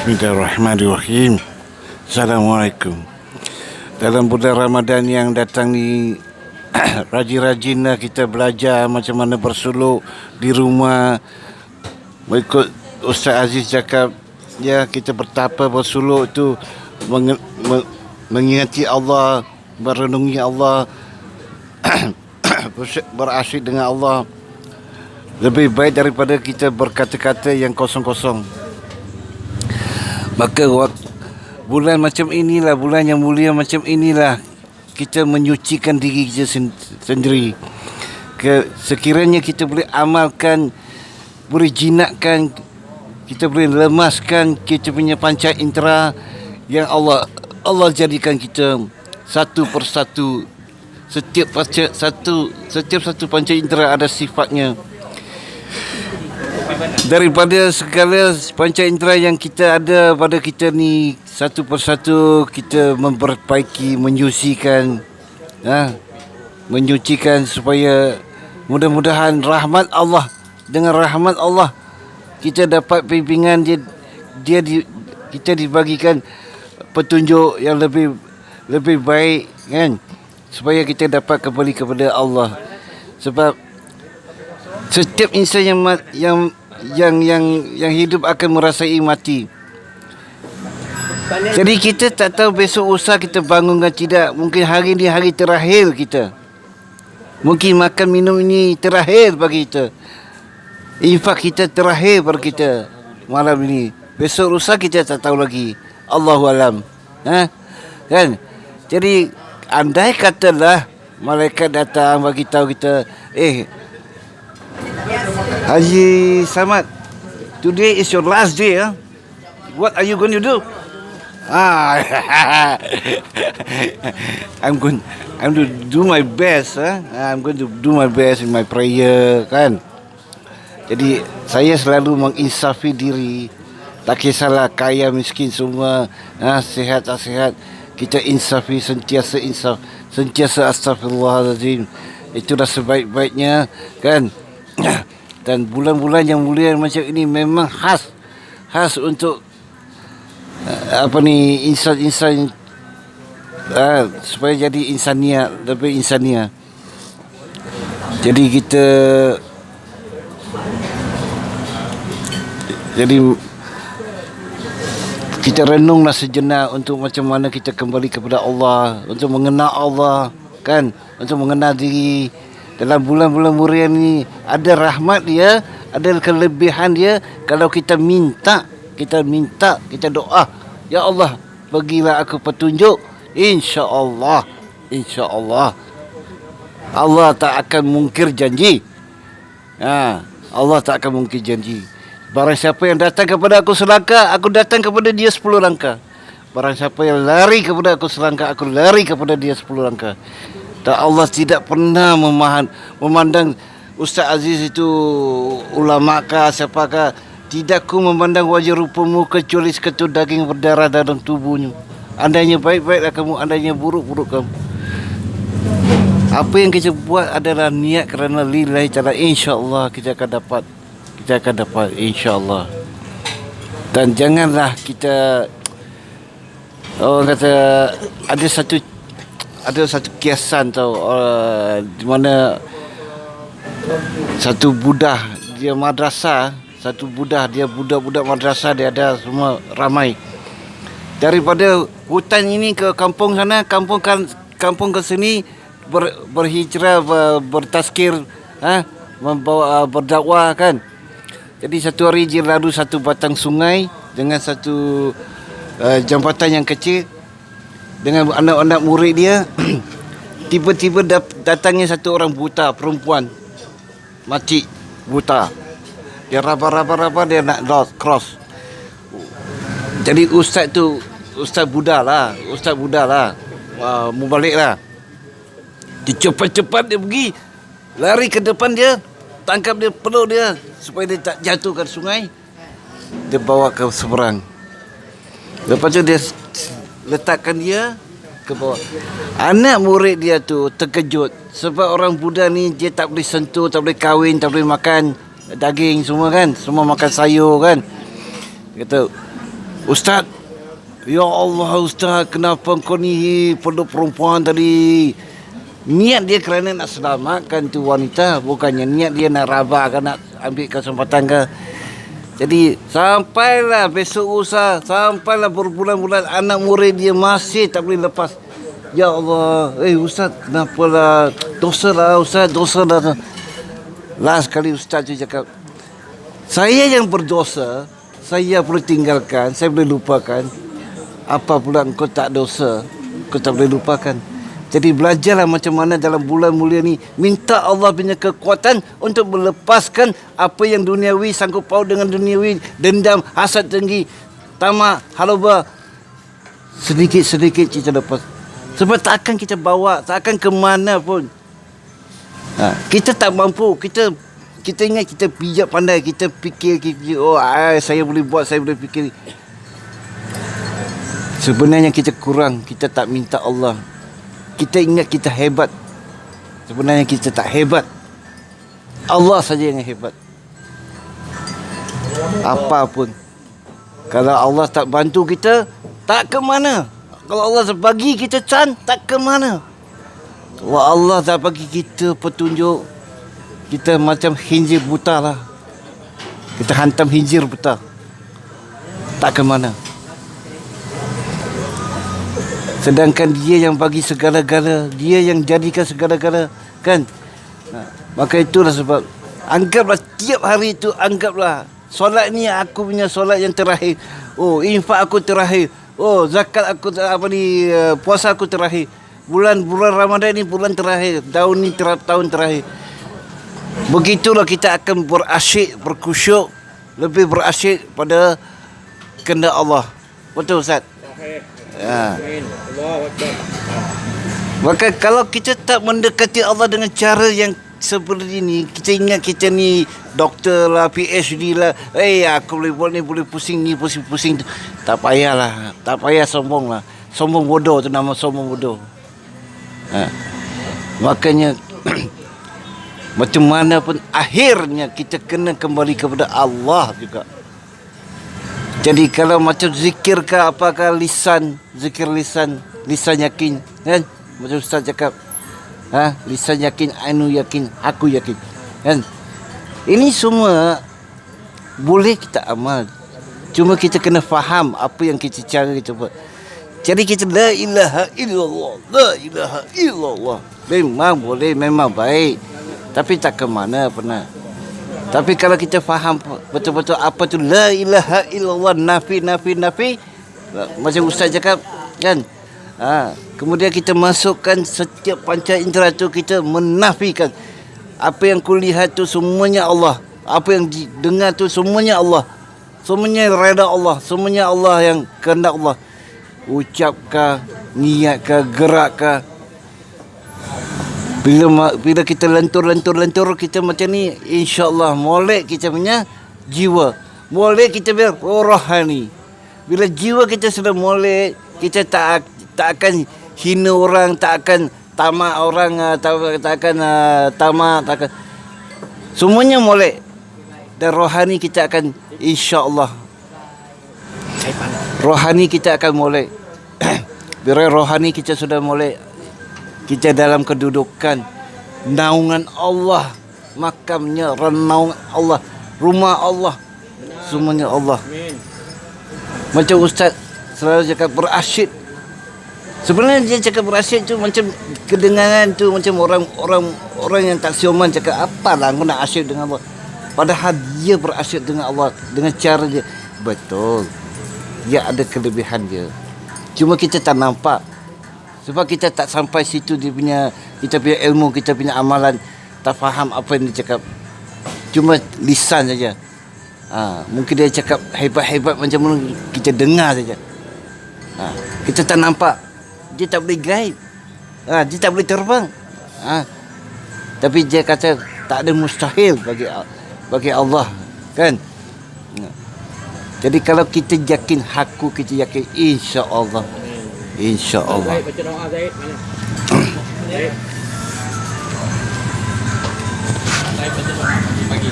Bismillahirrahmanirrahim. Assalamualaikum. Dalam bulan Ramadan yang datang ni, rajin-rajinlah kita belajar macam mana bersuluk di rumah. Mengikut Ustaz Aziz cakap, ya, kita bertapa bersuluk tu mengingati Allah, merenungi Allah, berasyik dengan Allah. Lebih baik daripada kita berkata-kata yang kosong-kosong. Maka bulan macam inilah, bulan yang mulia macam inilah, kita menyucikan diri kita sendiri. Sekiranya kita boleh amalkan, boleh jinakkan, kita boleh lemaskan kita punya panca indera yang Allah jadikan kita satu persatu. Setiap satu panca indera ada sifatnya. Daripada segala panca indera yang kita ada pada kita ni, satu persatu kita memperbaiki, menyucikan, supaya mudah-mudahan rahmat Allah, dengan rahmat Allah kita dapat bimbingan kita dibagikan petunjuk yang lebih baik, kan, supaya kita dapat kembali kepada Allah. Sebab setiap insan yang hidup akan merasai mati. Jadi kita tak tahu besok usaha kita bangun ke tidak. Mungkin hari ni hari terakhir kita. Mungkin makan minum ini terakhir bagi kita. Infak kita terakhir bagi kita malam ini. Besok usaha kita tak tahu lagi. Allahu alam. Kan? Jadi andai katalah malaikat datang bagi tahu kita, Haji Samad, today is your last day. What are you going to do? I'm going to do my best. I'm going to do my best in my prayer, kan. Jadi saya selalu menginsafi diri. Tak kisahlah kaya miskin semua, sihat tak sihat, kita insafi, sentiasa astaghfirullahalazim. Itulah sebaik-baiknya, kan. Dan bulan-bulan yang mulia macam ini memang khas untuk insan supaya jadi insania, lebih insania. Jadi kita renunglah sejenak untuk macam mana kita kembali kepada Allah, untuk mengenal Allah, kan, untuk mengenal diri. Dalam bulan-bulan mulia ni ada rahmat dia, ada kelebihan dia. Kalau kita minta, kita doa, ya Allah, bagilah aku petunjuk. InsyaAllah Allah tak akan mungkir janji. Allah tak akan mungkir janji. Barang siapa yang datang kepada aku selangkah, aku datang kepada dia 10 langkah. Barang siapa yang lari kepada aku selangkah, aku lari kepada dia 10 langkah. Dan Allah tidak pernah memandang Ustaz Aziz itu ulamakah, siapakah. Tidak ku memandang wajah rupamu kecuali seketul daging berdarah dalam tubuhnya. Andainya baik-baiklah kamu, andainya buruk-buruk kamu. Apa yang kita buat adalah niat kerana lillahi ta'ala. InsyaAllah kita akan dapat insyaAllah. Dan janganlah kita, orang kata, ada satu kiasan tau, di mana satu budak dia madrasah, budak-budak madrasah dia ada semua ramai. Daripada hutan ini ke kampung sana, kampung ke sini, berhijrah, bertazkir, membawa berdakwah, kan. Jadi satu hari dia lalu satu batang sungai dengan satu jambatan yang kecil dengan anak-anak murid dia. Tiba-tiba datangnya satu orang buta, perempuan, makcik buta. Dia raba-raba dia nak cross. Jadi ustaz Buddha lah. Mau balik lah. Dia cepat-cepat dia pergi, lari ke depan dia, tangkap dia, peluk dia supaya dia tak jatuh ke sungai. Dia bawa ke seberang. Lepas tu dia letakkan dia ke bawah. Anak murid dia tu terkejut sebab orang Buddha ni dia tak boleh sentuh, tak boleh kahwin, tak boleh makan daging semua, kan. Semua makan sayur, kan. Dia kata, Ustaz, ya Allah Ustaz, kenapa kau ni pada perempuan tadi? Niat dia kerana nak selamatkan tu wanita, bukannya niat dia nak rabahkan, nak ambil kesempatan ke. Jadi sampailah besok lusa, sampailah berbulan-bulan anak murid dia masih tak boleh lepas. Ya Allah, Ustaz, kenapalah? Dosa lah Ustaz, dosa lah. Last kali Ustaz tu cakap, saya yang berdosa, saya boleh tinggalkan, saya boleh lupakan. Apa pula engkau tak dosa, engkau tak boleh lupakan. Jadi belajarlah macam mana dalam bulan mulia ni minta Allah punya kekuatan untuk melepaskan apa yang duniawi, sangkut paut dengan duniawi, dendam, hasad tinggi, tamak, haluba. Sedikit-sedikit kita lepas. Sebab tak akan kita bawa, tak akan ke mana pun. Kita tak mampu, kita ingat kita pijak pandai, kita fikir, saya boleh buat, saya boleh fikir. Sebenarnya kita kurang, kita tak minta Allah. Kita ingat kita hebat. Sebenarnya kita tak hebat. Allah saja yang hebat. Apapun. Kalau Allah tak bantu kita, tak ke mana. Kalau Allah bagi kita can, tak ke mana. Kalau Allah tak bagi kita petunjuk, kita macam khinzir buta lah. Kita hantam khinzir buta. Tak ke mana. Sedangkan dia yang bagi segala-gala, dia yang jadikan segala-gala, kan? Maka itulah sebab anggaplah tiap hari itu, anggaplah solat ni aku punya solat yang terakhir. Infak aku terakhir. Zakat aku puasa aku terakhir. Bulan Ramadan ni bulan terakhir, tahun ni tahun terakhir. Begitulah kita akan berasyik, berkusyuk, lebih berasyik pada kehendak Allah. Betul Ustaz? Maka kalau kita tak mendekati Allah dengan cara yang seperti ini, kita ingat kita ni doktor lah, PhD lah, aku boleh buat ni, boleh pusing ni, pusing tu. Tak payahlah, tak payah sombong lah. Sombong bodoh tu nama sombong bodoh. Makanya macam mana pun akhirnya kita kena kembali kepada Allah juga. Jadi kalau macam zikir ke apakah lisan, zikir lisan yakin, kan? Macam Ustaz cakap, lisan yakin, anu yakin, aku yakin, kan? Ini semua boleh kita amal. Cuma kita kena faham apa yang kita cara kita buat. Jadi kita la ilaha illallah, la ilaha illallah. Memang boleh, memang baik. Tapi tak ke mana pernah. Tapi kalau kita faham betul-betul apa tu la ilaha illallah, nafi. Macam Ustaz cakap, kan? Kemudian kita masukkan setiap panca indera tu, kita menafikan. Apa yang kulihat tu semuanya Allah. Apa yang dengar tu semuanya Allah. Semuanya reda Allah. Semuanya Allah yang kehendak Allah. Ucapkah, niatkah, gerakkah. Bila kita lentur kita macam ni, insya-Allah molek kita punya jiwa. Molek kita rohani. Bila jiwa kita sudah molek, kita tak akan hina orang, tak akan tamak orang, tak akan tamak, tak akan. Semuanya molek. Dan rohani kita akan, insya-Allah. Rohani kita akan molek. Bila rohani kita sudah molek, kita dalam kedudukan naungan Allah, makamnya naungan Allah, rumah Allah, semuanya Allah. Macam Ustaz selalu cakap berasyik. Sebenarnya dia cakap berasyik tu macam kedengaran tu macam orang yang tak sioman cakap, apalah aku nak asyik dengan Allah. Padahal dia berasyik dengan Allah dengan cara dia. Betul, dia ada kelebihan dia, cuma kita tak nampak. Sebab kita tak sampai situ kita punya ilmu, kita punya amalan, tak faham apa yang dia cakap. Cuma lisan saja. Mungkin dia cakap hebat-hebat macam mana, kita dengar saja. Kita tak nampak. Dia tak boleh gaib. Dia tak boleh terbang. Tapi dia kata tak ada mustahil bagi Allah, kan? Jadi kalau kita yakin haku, kita yakin insya-Allah. InsyaAllah. Zaid, baca doa Zaid. Mana? Zaid. Zaid baca doa pagi.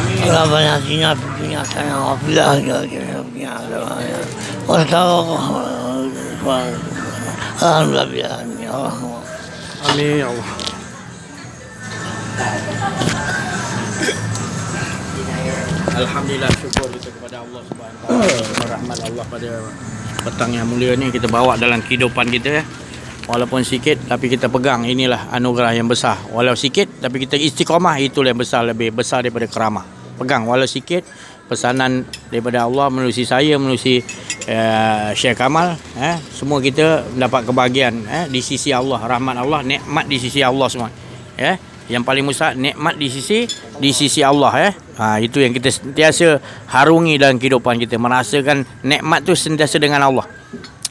Amin. Rabbana atina fid dunya hasanah wa fil akhirati hasanah. ya alhamdulillah ya Allah. Amin ya Allah. Alhamdulillah, syukur kita kepada Allah Subhanahu wa taala. Rahmat Allah pada petang yang mulia ni kita bawa dalam kehidupan kita ya. Walaupun sikit tapi kita pegang, inilah anugerah yang besar. Walau sikit tapi kita istiqamah, itulah yang besar, lebih besar daripada keramah. Pegang walau sikit, pesanan daripada Allah melalui saya, melalui Syekh Kamal, semua kita mendapat kebahagiaan di sisi Allah, rahmat Allah, nikmat di sisi Allah semua. Yang paling besar nikmat di sisi Allah itu yang kita sentiasa harungi dalam kehidupan kita, merasakan nikmat tu sentiasa dengan Allah.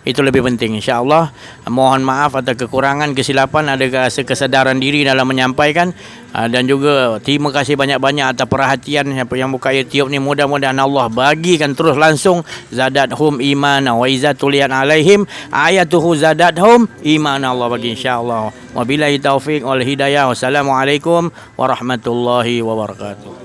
Itu lebih penting, insya-Allah. Mohon maaf atas kekurangan, kesilapan, ada rasa kesedaran diri dalam menyampaikan, dan juga terima kasih banyak-banyak atas perhatian yang buka YouTube ni. Mudah-mudahan Allah bagikan terus langsung zadathum imana wa iza tuliyat alaihim ayatuhu zadathum imana. Allah bagi, insya-Allah. Wabillahi taufik wal hidayah. Wassalamualaikum warahmatullahi wabarakatuh.